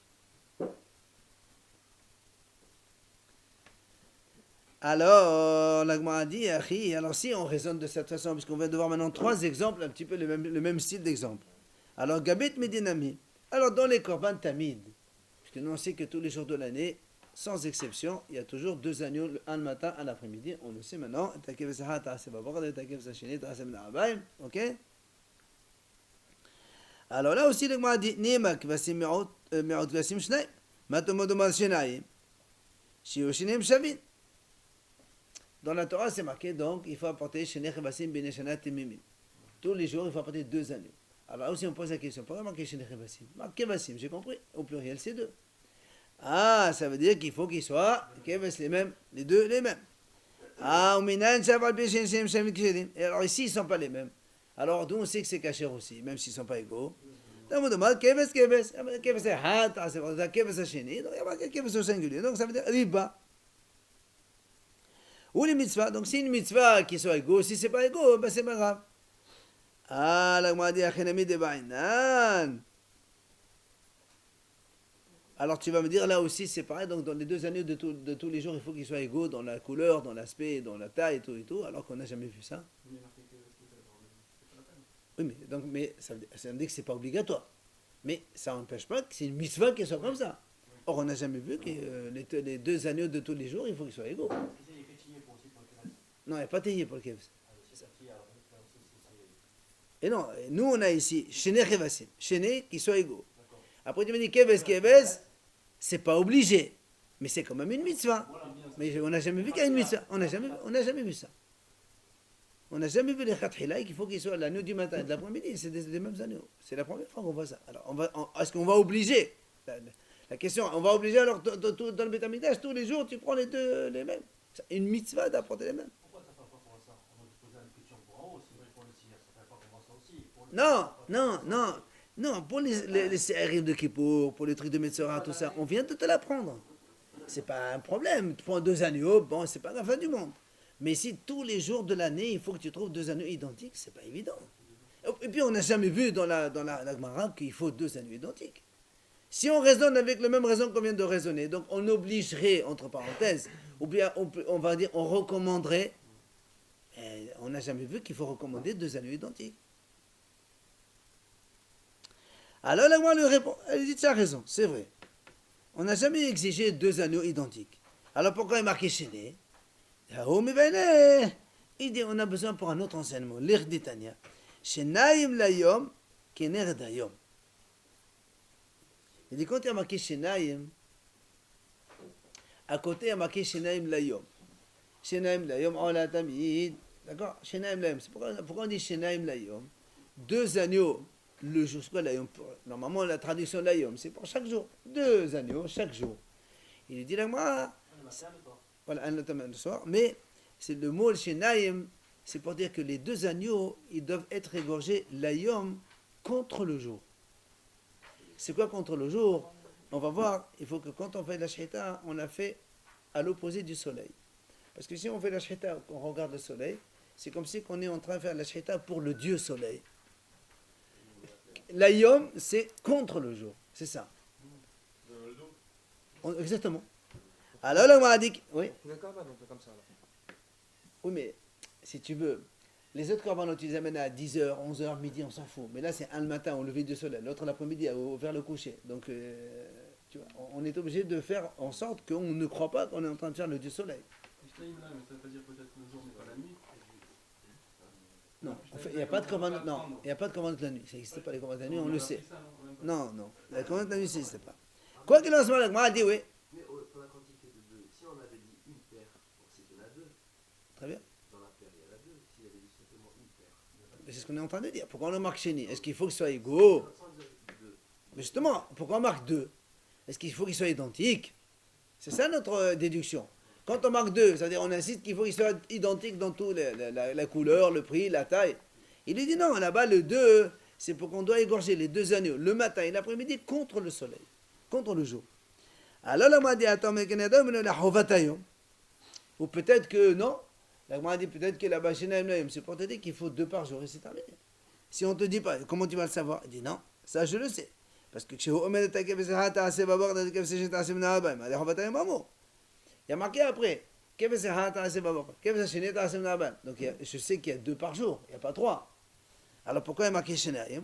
Alors, l'Agma a dit, alors si on raisonne de cette façon, puisqu'on vient de voir maintenant 3 exemples, un petit peu le même style d'exemple. Alors, Gabit Medinami. Alors, dans les Korban Tamid, puisque nous on sait que tous les jours de l'année, sans exception, il y a toujours 2 agneaux, un le matin, un l'après-midi, on le sait maintenant. Ok? Alors là aussi, l'Agma a dit, Nima Kvasim Me'ot Kvasim Shnai, Matomodomal Shenaim, Shioshinim Shavin. Dans la Torah, c'est marqué, donc, il faut apporter Shenech Kvasim Beneshana Temimim. Tous les jours, il faut apporter 2 agneaux. Alors là aussi, on pose la question, pourquoi marquer Shenech Kvasim? Marquer Kvasim, j'ai compris, au pluriel, c'est 2. Ah, ça veut dire qu'il faut qu'ils soient les mêmes, les 2 les mêmes. Ah, et alors ici, ils ne sont pas les mêmes. Alors, d'où on sait que c'est caché aussi, même s'ils ne sont pas égaux. Donc, on demande Keves, c'est Hat, c'est pour ça Keves Hasheni, donc il y a marqué Keves au singulier, donc ça veut dire Riba. Ou les mitzvahs, donc si une mitzvah qui soit égaux, si ce n'est pas égaux, ben c'est pas grave. Ah, là, on m'a dit Achenami de Bainan. Alors tu vas me dire là aussi c'est pareil, donc dans les 2 agneaux de tous les jours il faut qu'ils soient égaux dans la couleur, dans l'aspect, dans la taille et tout, alors qu'on n'a jamais vu ça. Oui mais ça veut dire que c'est pas obligatoire. Mais ça n'empêche pas que c'est une mitzvah qui soit comme ça. Or on n'a jamais vu que les 2 agneaux de tous les jours il faut qu'ils soient égaux. Non, il n'y a pas taillé pour le keves. Et non, nous on a ici Shene Kevasim, Shene qui soit égaux. Après tu me dis keves, c'est pas obligé, mais c'est quand même une mitzvah. Mais on n'a jamais vu qu'il y a une mitzvah. On n'a jamais vu ça. On n'a jamais vu les khathilaï qu'il faut qu'ils soient l'agneau du matin et de l'après-midi. C'est des mêmes agneaux. C'est la première fois qu'on voit ça. Alors, est-ce qu'on va obliger la question, on va obliger alors dans le Beth Amikdash, tous les jours, tu prends les 2 les mêmes. C'est une mitzvah d'apporter les mêmes. Pourquoi tu n'as pas pour ça? On va te poser une question pour en haut, c'est vrai pour le tir, ça fait pas pour ça aussi. Non, pour les séries de Kippour, pour les trucs de Metzora, tout ça, on vient de te l'apprendre. C'est pas un problème. Tu prends 2 agneaux, bon, c'est pas la fin du monde. Mais si tous les jours de l'année, il faut que tu trouves 2 agneaux identiques, c'est pas évident. Donc, et puis on n'a jamais vu dans la Gemara qu'il faut deux anneaux identiques. Si on raisonne avec le même raison qu'on vient de raisonner, donc on obligerait, entre parenthèses, ou bien on va dire, on recommanderait, on n'a jamais vu qu'il faut recommander deux anneaux identiques. Alors la Gemara lui répond, elle dit, tu as raison, c'est vrai. On n'a jamais exigé deux anneaux identiques. Alors pourquoi il est marqué Chéné? Il dit, on a besoin pour un autre enseignement, l'Ir d'Itania. Shenaim layom, kener dayom. Il dit, quand il y a marqué Shenaim, à côté il y a marqué Shenaim layom. Shenaim layom, on l'a tamid. D'accord? Shenaim layom. C'est pourquoi on dit Shenaim layom? Deux agneaux le jour. C'est quoi layom? Normalement, la traduction layom, c'est pour chaque jour. Deux agneaux chaque jour. Il dit, là, moi. Voilà, un matin le soir. Mais c'est le mot Shenaim, c'est pour dire que les deux agneaux, ils doivent être égorgés layom contre le jour. C'est quoi contre le jour? On va voir, il faut que quand on fait la shita, on la fait à l'opposé du soleil. Parce que si on fait la shita, qu'on regarde le soleil, c'est comme si on est en train de faire la shita pour le dieu soleil. L'ayom, c'est contre le jour, c'est ça. Exactement. Alors là, on m'a dit, oui. D'accord, on fait comme ça. Alors. Oui, mais si tu veux, les autres corbanots, tu les amènes à 10h, 11h, midi, on s'en fout. Mais là, c'est un le matin au lever du soleil, l'autre l'après-midi vers le coucher. Donc, tu vois, on est obligé de faire en sorte qu'on ne croit pas qu'on est en train de faire le dieu soleil. Mais ça veut pas dire peut-être le jour, mais pas la nuit. Non, en fait, il n'y a pas de commandement. Non, il n'y a pas de commandement de la nuit. Ça n'existe pas les commandements de la nuit, on le sait. Non, non, les commandements de la nuit, ça n'existe pas. Quoi qu'il en soit, la Gemara dit oui. Mais pour la quantité de deux, si on avait dit une paire, c'est qu'il y en a deux. Très bien. Dans la paire, il y en a deux. S'il y avait dit simplement une paire. C'est ce qu'on est en train de dire. Pourquoi on le marque chez nous? Est-ce qu'il faut que ce soit égaux? Mais justement, pourquoi on marque deux? Est-ce qu'il faut qu'ils soient identiques? C'est ça notre déduction. Quand on marque deux, c'est-à-dire on insiste qu'il faut qu'ils soient identiques dans tout, la couleur, le prix, la taille. Il lui dit non, là-bas le 2, c'est pour qu'on doit égorger les deux agneaux le matin et l'après-midi contre le soleil, contre le jour. Alors là, on m'a dit, attends, mais ou peut-être que non, là, on m'a dit peut-être que là-bas, c'est pour te dire qu'il faut deux par jour et c'est terminé. Si on ne te dit pas, comment tu vas le savoir? Il dit non, ça je le sais. Parce que il y a marqué après, donc je sais qu'il y a deux par jour, il n'y a pas trois. Alors pourquoi il y a marqué Shenaim?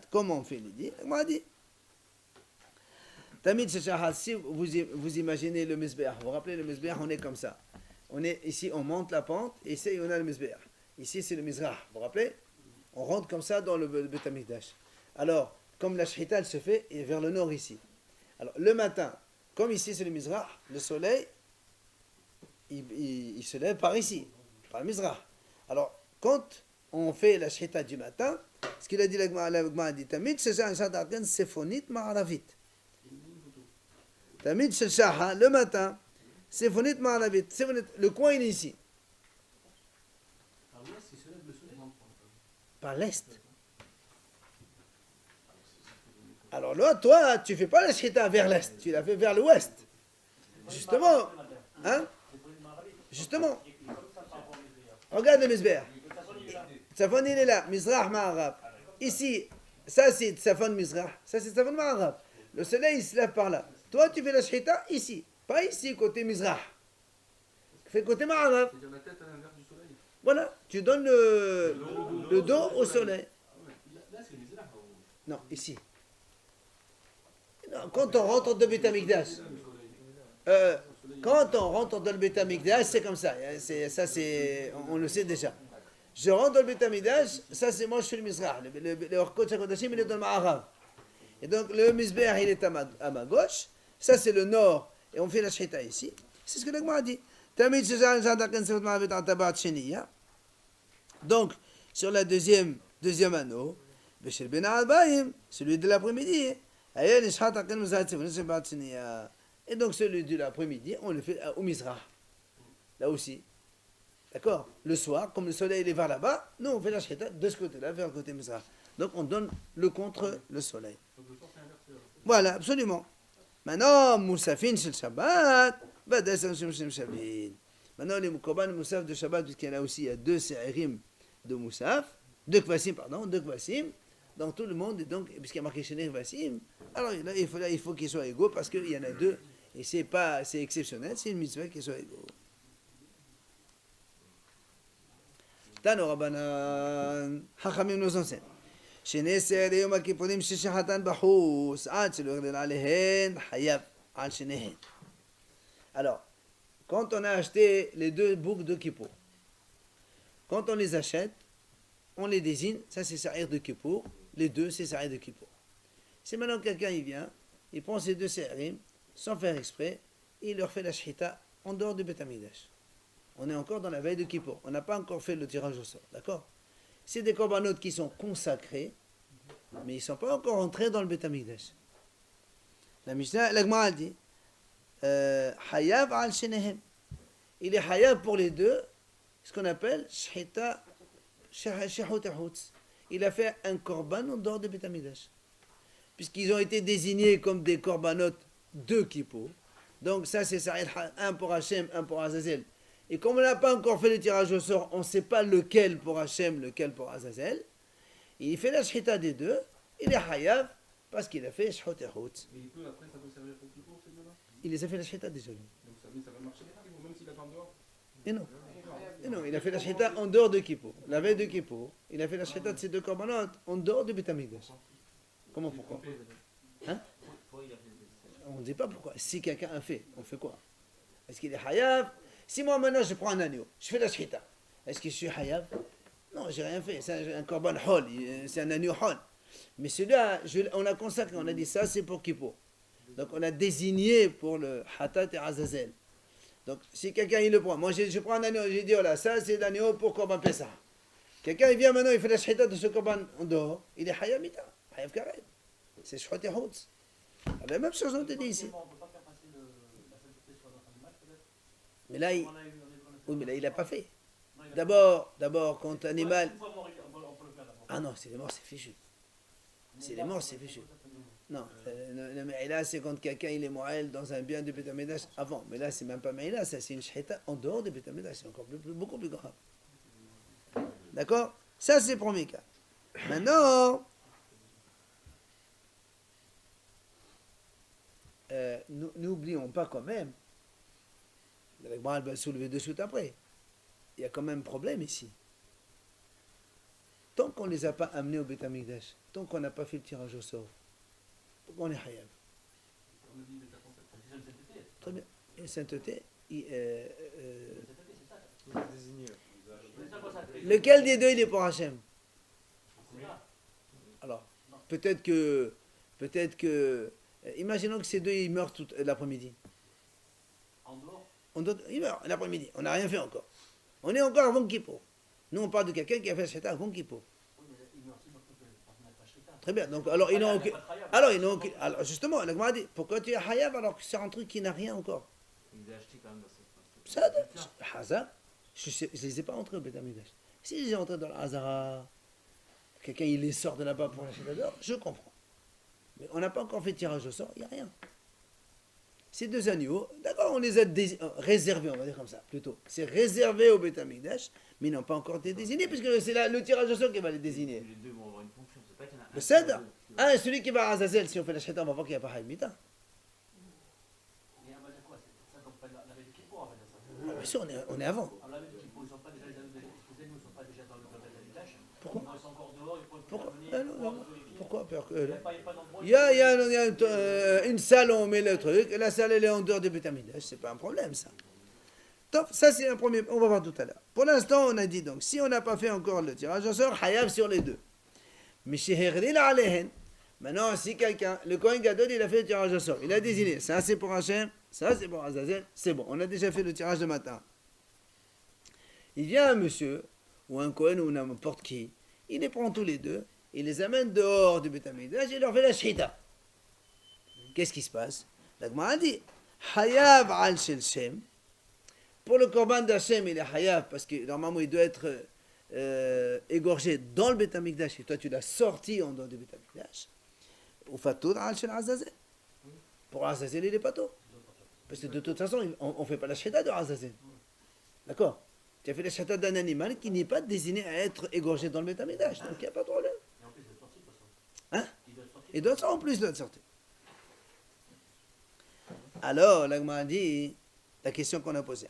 Comment on fait l'idée? On m'a dit. Tamid si vous imaginez le Mizbeach, vous vous rappelez le Mizbeach, on est comme ça. On est ici, on monte la pente, et ici on a le Mizbeach. Ici c'est le Mizrah, vous vous rappelez? On rentre comme ça dans le Beth Amikdash. Alors, comme la Shechita elle se fait vers le nord ici. Alors le matin, comme ici c'est le Mizrah, le soleil, il se lève par ici, par le Mizrah. Alors, quand on fait la Shechita du matin, ce qu'il a dit, la Gemara dit, Tamid Shesha Shadakan Sephonit Ma'aravit. Tamid Shesha, le matin, Sephonit Ma'aravit. Le coin il est ici. Par l'est. Alors là, toi, tu ne fais pas la Shechita vers l'est, tu la fais vers l'ouest. Justement. Hein? Justement. Regarde le Mizbeach. Tsafon, il est là. Mizrah, Ma'arab. Ici, ça c'est Tsafon, Mizrah. Ça c'est Tsafon, Ma'arab. Le soleil, il se lève par là. Toi, tu fais la Shechita ici. Pas ici, côté Mizrah. Tu fais côté Ma'arab. C'est-à-dire la tête à l'inverse du soleil. Voilà. Tu donnes le dos au soleil. Là, c'est les élards. Non, ici. Non, quand on rentre dans le Beth Amikdash. Quand on rentre dans le Beth Amikdash, c'est comme ça. Ça, on le sait déjà. Je rentre dans le Beth Amikdash, ça c'est moi, je suis le Mizrah. Le Orkot Shakodashim, il est dans le Ma'arav. Et donc le Mizbeach, il est à ma gauche. Ça c'est le nord. Et on fait la Shechita ici. C'est ce que le Gemara dit. Donc, sur la deuxième anneau, celui de l'après-midi. Et donc celui de l'après-midi, on le fait au Mizrah. Là aussi. D'accord? Le soir, comme le soleil est vers là-bas, nous on fait la Shechita de ce côté-là, vers le côté Mizrah. Donc on donne le contre le soleil. Voilà, absolument. Maintenant, Moussafin shel Shabbat, Maintenant, les korban moussaf de Shabbat, puisqu'il y en a aussi, il y a 2 se'irim de moussaf, 2 kvasim, pardon, 2 kvasim, donc tout le monde, donc, puisqu'il y a marqué cheneh kvasim, alors là, il faut qu'ils soient égaux, parce qu'il y en a 2, et c'est exceptionnel, c'est une mitzvah qu'ils soient égaux. Tano Rabbanan, Chachamim nous enseignent. שנסר יום הכיפורים ששחטן בחוץ, עד שלא יגדל עליהן, חייב על שניהן. Alors, quand on a acheté les 2 boucs de Kippour, quand on les achète, on les désigne, ça c'est Sa'ir de Kippour, les 2 c'est Sa'ir de Kippour. Si maintenant quelqu'un il vient, il prend ces 2 Sa'irim, sans faire exprès, et il leur fait la shhita en dehors du Beth Amikdash. On est encore dans la veille de Kippour, on n'a pas encore fait le tirage au sort, d'accord? C'est des corbanotes qui sont consacrés, mais ils ne sont pas encore entrés dans le Beth Amikdash. La Mishnah, la Gemara dit, Hayav al shenehem. Il est Hayav pour les 2, ce qu'on appelle Shhita Shehut Hutz. Il a fait un korban en dehors du Beth Amikdash. Puisqu'ils ont été désignés comme des corbanotes de Kippour. Donc ça c'est Sa'ir, un pour Hachem, un pour Azazel. Et comme on n'a pas encore fait le tirage au sort, on ne sait pas lequel pour Hachem, lequel pour Azazel. Il fait la shhita des 2, il est hayav, parce qu'il a fait shhut et hutz. Mais il peut, après, ça peut servir pour Kippour, ces deux-là. Il les a fait la shhita déjà. Lui. Donc ça va marcher, même s'il a fait en dehors. Et non. Et non, il a fait la shhita en dehors de Kippour. La veille de Kippour, il a fait la shhita de ces 2 corbanotes en dehors du Beth Amikdash. Comment, pourquoi? Hein? On ne dit pas pourquoi. Si quelqu'un a fait, on fait quoi? Est-ce qu'il est hayav? Si moi maintenant je prends un agneau, je fais la shhita, est-ce que je suis hayav? Non, j'ai rien fait, c'est un korban hol, c'est un agneau hol. Mais celui-là, on a consacré, on a dit ça c'est pour Kippour. Donc on a désigné pour le hatat et azazel. Donc si quelqu'un il le prend, moi je prends un agneau, j'ai dit voilà, ça c'est l'agneau pour korban Pessah. Quelqu'un il vient maintenant, il fait la shhita de ce korban en dehors, il est hayav mita, hayav karet. C'est shhut et hutz. La même chose on te dit ici. On ne peut pas faire passer la sainteté sur notre animal, peut-être. Mais là, oui, mais là, il n'a pas fait. Non, il a- D'abord, quand l'animal... Une fois mort, on peut le faire d'abord. Ah non, c'est les morts, c'est fichu. C'est les morts, c'est fichu. Non, le Me'ila, c'est quand quelqu'un il est moël dans un bien du Beth Amikdash avant. Mais là, c'est même pas Me'ila, ça c'est une shhita en dehors du Beth Amikdash. C'est encore beaucoup plus grave. D'accord? Ça, c'est le premier cas. Maintenant, n'oublions pas quand même, la Gemara va soulever de suite après, il y a quand même un problème ici. Tant qu'on ne les a pas amenés au Beth Amikdash, tant qu'on n'a pas fait le tirage au sort, pourquoi on est hayav? On a dit l'état concept. C'est une sainteté. Très bien. Et sainteté, Désigné. C'est ça qu'on s'appelle. lequel des 2 il est pour Hachem? C'est ça. Alors, peut-être que, imaginons que ces 2 ils meurent tout l'après-midi. En dehors, Ils meurent l'après-midi, on n'a rien fait encore. On est encore avant Kippour. Nous on parle de quelqu'un qui a fait le shhita avant Kippour. oui, mais il meurt aussi parce qu'on n'a pas shhita. Très bien, donc alors ils n'ont Il y a aucun... pas de khayab. Alors, ils n'ont aucun... Alors justement, la Gemara dit, pourquoi tu es hayav alors que c'est un truc qui n'a rien encore? Il l'a acheté quand même dans cette. Ça, hasard, je ne les ai pas entrés au Beth Amikdash. Si je les ai entrés dans le Hazara, quelqu'un il les sort de là-bas pour la d'or, je comprends. Mais on n'a pas encore fait tirage au sort, il n'y a rien. Ces 2 agneaux, d'accord, on les a réservés, on va dire comme ça, plutôt. C'est réservé au Beth Amikdash, mais ils n'ont pas encore été désignés, puisque c'est le tirage au sort qui va les désigner. Les deux vont avoir une fonction. C'est pas qu'il y en a un. Le Seder, celui qui va à Azazel, si on fait la shhita, on va voir qu'il n'y a pas Haïmita. Et on va dire quoi? C'est ça qu'on fait la veille de Kippour, on va dire ça. Ah, bien sûr, on est avant. Alors la veille de Kippour, ils ne sont pas déjà les animaux ne sont pas déjà dans le Beth Amikdash. Pourquoi? Ils sont encore dehors, ils peuvent Pourquoi? venir, Ah, non. Pourquoi? Il n'y a pas d'endroit. Il y a une salle où on met le truc, et la salle elle est en dehors du Beth Amikdash, c'est pas un problème ça. Top, ça c'est un premier, on va voir tout à l'heure. Pour l'instant on a dit donc, si on n'a pas fait encore le tirage au sort, hayav sur les 2. Mais chez Herril alehen, maintenant si quelqu'un, le Kohen Gadol il a fait le tirage au sort, il a désigné, ça c'est pour Hachem, ça c'est pour Azazel, c'est bon, on a déjà fait le tirage de matin. Il vient un monsieur, ou un Kohen ou n'importe qui, il les prend tous les 2, il les amène dehors du Beth Amikdash et il leur fait la shhita. Qu'est-ce qui se passe? La Gemara dit Hayav al shel Shem. Pour le korban d'Hachem, il est hayav parce que normalement il doit être égorgé dans le Beth Amikdash et toi tu l'as sorti en dehors du Beth Amikdash. Ou fatur al shel Azazel. Pour Azazel, il est pas tôt. Parce que de toute façon, on ne fait pas la shhita de Azazel. D'accord? Tu as fait la shahada d'un animal qui n'est pas désigné à être égorgé dans le Betamidash, donc il n'y a pas de problème. Et en plus, il est sorti de toute façon. Hein? Il doit sortir. Et d'autres en plus doivent sortir. Alors, l'agma a dit, la question qu'on a posée,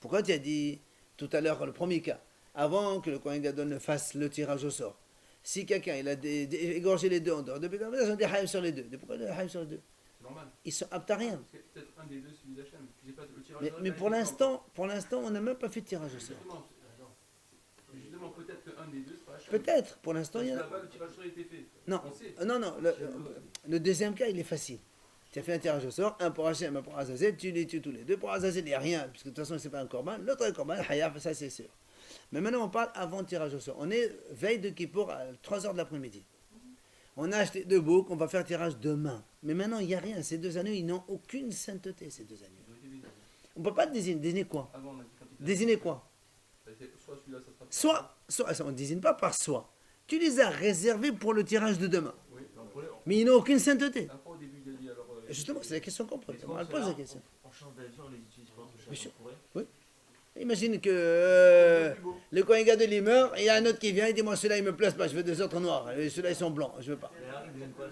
pourquoi tu as dit tout à l'heure, le premier cas, avant que le Kohen Gadol ne fasse le tirage au sort, si quelqu'un il a égorgé les deux en dehors de Betamidash, on dit haïm sur les deux. Pourquoi le haïm sur les deux? C'est normal. Ils sont aptes à rien. Parce que peut-être un des deux, celui d'Hachem. J'ai pas le tirage Mais pour l'instant, on n'a même pas fait de tirage au sort. Justement, peut-être qu'un des deux, c'est pas Hachem. Peut-être, pour l'instant, Parce il y que en a. là-bas, le tirage au sort a été fait. Non, On sait. non, le deuxième cas, il est facile. Tu as fait un tirage au sort, un pour Hachem, un pour Azazel, tu les tues tous les deux. Pour Azazel, il n'y a rien, puisque de toute façon, c'est pas un korban. L'autre est un korban, Hayaf, ça c'est sûr. Mais maintenant, on parle avant le tirage au sort. On est veille de Kippour à 3h de l'après-midi. On a acheté deux boucs, on va faire tirage demain. Mais maintenant, il n'y a rien. Ces deux agneaux, ils n'ont aucune sainteté, ces deux agneaux. Ils ont été désignés. On ne peut pas désigner. Désigner quoi? Avant, on a dit quand il Désigner quoi? ça a été soit celui-là, ça sera. Soit, on ne désigne pas par soi. Tu les as réservés pour le tirage de demain. Oui, on pourrait. Mais ils n'ont aucune sainteté. Après, au début, il a dit alors. Justement, c'est la question qu'on pose. Mais On comment pose la cela, question. on change d'avis, on les utilise pour autre Bien chose. sûr. On pourrait. Imagine que le Kohen Gadol il meurt, et il y a un autre qui vient, il dit moi ceux-là ils me plaisent pas, je veux des autres noirs, et ceux-là ils sont blancs, je veux pas. Mais là, ils viennent quoi?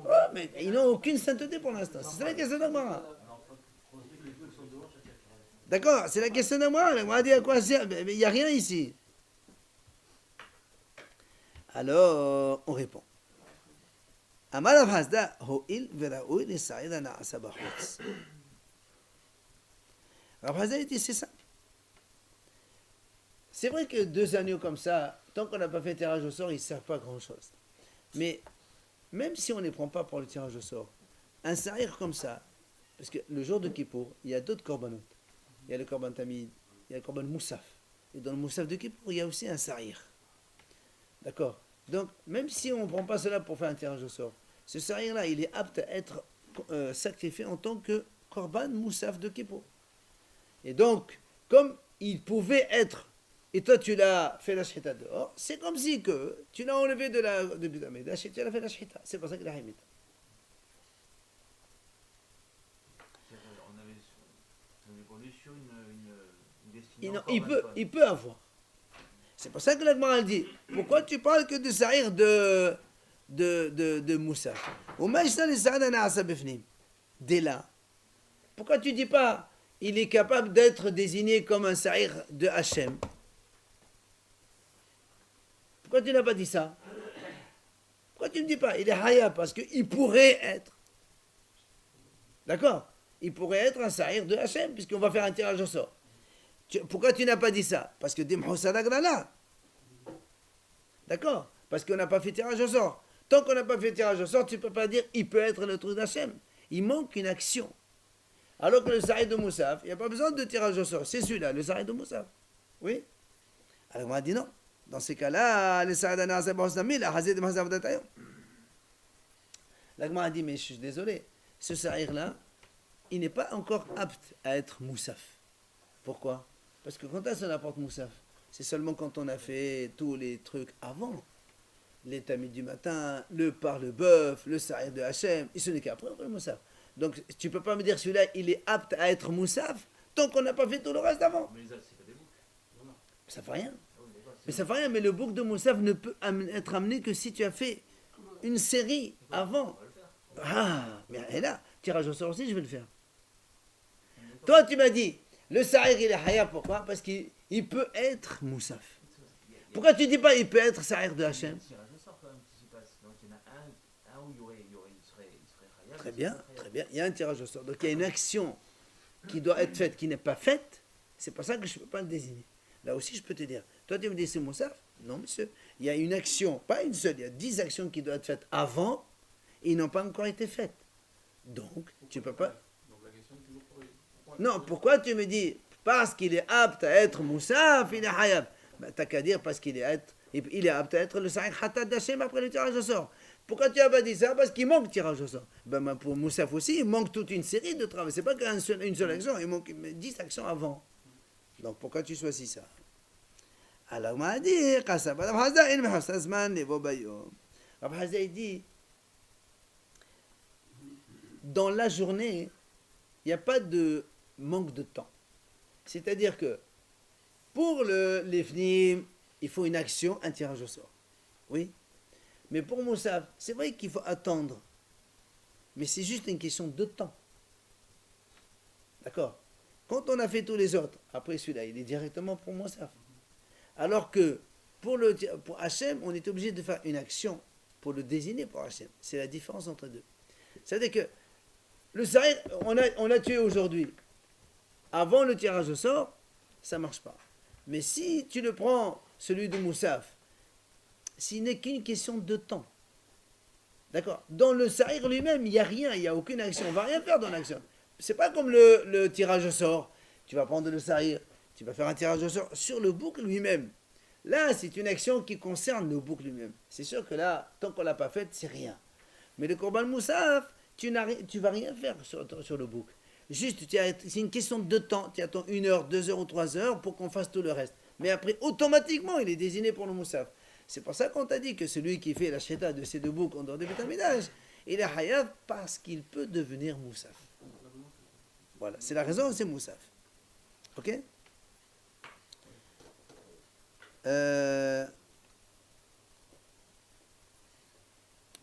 Oh, mais ils n'ont aucune sainteté pour l'instant, c'est ça la question d'Agmara. D'accord, c'est la question d'Agmara, l'Agmara dit à quoi sert, mais il n'y a rien ici. Alors, on répond. Amar Rav Hasda, ho'il veraoui l'Israël na'asa b'chutz. Rav Hasda dit c'est ça. C'est vrai que deux agneaux comme ça, tant qu'on n'a pas fait tirage au sort, ils ne servent pas à grand chose. Mais même si on ne les prend pas pour le tirage au sort, un sahir comme ça, parce que le jour de Kippour, il y a d'autres korbanot. Il y a le korban tamid, il y a le korban moussaf. Et dans le moussaf de Kippour, il y a aussi un sahir. D'accord? Donc, même si on ne prend pas cela pour faire un tirage au sort, ce sahir-là, il est apte à être sacrifié en tant que korban moussaf de Kippour. Et donc, comme il pouvait être, et toi tu l'as fait la shita dehors, c'est comme si que tu l'as enlevé de Betamidash et tu l'as fait la shita. C'est pour ça qu'il a haïmita. On avait évolué sur une destinée. Il peut avoir. C'est pour ça que l'Agmara dit, pourquoi tu parles que de sahir de Moussa? Dès là, pourquoi tu dis pas il est capable d'être désigné comme un sahir de Hachem? Pourquoi tu n'as pas dit ça? Pourquoi tu ne me dis pas il est haya? Parce qu'il pourrait être. D'accord? Il pourrait être un sahir de Hachem, puisqu'on va faire un tirage au sort. Pourquoi tu n'as pas dit ça? Parce que Dimhoussadagrana. D'accord? Parce qu'on n'a pas fait tirage au sort. Tant qu'on n'a pas fait tirage au sort, tu ne peux pas dire il peut être le truc d'Hachem. Il manque une action. Alors que le sahir de Moussaf, il n'y a pas besoin de tirage au sort. C'est celui-là, le sahir de Moussaf. Oui? Alors on a dit non. Dans ces cas-là, le sahir d'Ana Asabahosnami, la Hazid de Mazavdatayom. L'Agma a dit, mais je suis désolé, ce sahir-là, il n'est pas encore apte à être Moussaf. Pourquoi? Parce que quand est-ce qu'on apporte Moussaf? C'est seulement quand on a fait tous les trucs avant. Les tamis du matin, le par le bœuf, le sahir de Hachem, et ce n'est qu'après le Moussaf. Donc tu ne peux pas me dire celui-là, il est apte à être Moussaf tant qu'on n'a pas fait tout le reste avant. Mais les autres, c'est pas des boucs. Ça fait rien. Ah oui, d'accord, Mais ça fait rien, mais le bouc de Moussaf ne peut être amené que si tu as fait une série avant. on va le faire. Ah, mais et là, tirage au sort aussi, je vais le faire. Toi, tu m'as dit, le sahir, il est haya, pourquoi? Parce qu'il peut être Moussaf. Pourquoi tu dis pas, il peut être sahir de Hachem? Il y a un tirage au sort quand même qui se passe. Donc il y en a un où il serait khayab. Très bien, très bien. Il y a un tirage au sort. Donc il y a une action qui doit être faite, qui n'est pas faite. C'est pour ça que je ne peux pas le désigner. Là aussi, je peux te dire. Toi, tu me dis, c'est Moussaf? Non, monsieur. Il y a une action, pas une seule, il y a 10 actions qui doivent être faites avant et ils n'ont pas encore été faites. Donc, tu ne peux pas. Donc la question est toujours pour. Non, pourquoi tu me dis, parce qu'il est apte à être Moussaf, il est Hayab? Ben, t'as qu'à dire parce qu'il est apte à être le Sahih Hatat d'Hachem après le tirage au sort. Pourquoi tu n'as pas dit ça? Parce qu'il manque tirage au sort. Ben, pour Moussaf aussi, il manque toute une série de travaux. C'est pas qu'une seule action, il manque 10 actions avant. Donc pourquoi tu choisis ça? Alors, on m'a dit, Rav Hazda dit, dans la journée, il n'y a pas de manque de temps. C'est-à-dire que pour l'Ifnim, il faut une action, un tirage au sort. Oui. Mais pour Moussaf, c'est vrai qu'il faut attendre. Mais c'est juste une question de temps. D'accord? Quand on a fait tous les autres, après celui-là, il est directement pour Moussaf. Alors que pour Hachem, on est obligé de faire une action pour le désigner pour Hachem. C'est la différence entre deux. C'est-à-dire que le Sahir, on l'a tué aujourd'hui. Avant le tirage au sort, ça ne marche pas. Mais si tu le prends, celui de Moussaf, s'il n'est qu'une question de temps. D'accord? Dans le Sahir lui-même, il n'y a rien, il n'y a aucune action. On ne va rien faire dans l'action. C'est pas comme le tirage au sort. Tu vas prendre le Sahir, tu vas faire un tirage au sort sur le bouc lui-même. Là, c'est une action qui concerne le bouc lui-même. C'est sûr que là, tant qu'on ne l'a pas faite, c'est rien. Mais le Korban Moussaf, tu ne vas rien faire sur le bouc. Juste, c'est une question de temps. Tu attends 1 heure, 2 heures ou 3 heures pour qu'on fasse tout le reste. Mais après, automatiquement, il est désigné pour le Moussaf. C'est pour ça qu'on t'a dit que celui qui fait la sheta de ces deux boucs en dehors du Beth Amikdash, il est hayav parce qu'il peut devenir Moussaf. Voilà, c'est la raison, c'est Moussaf. Ok? On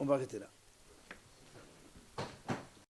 va arrêter là.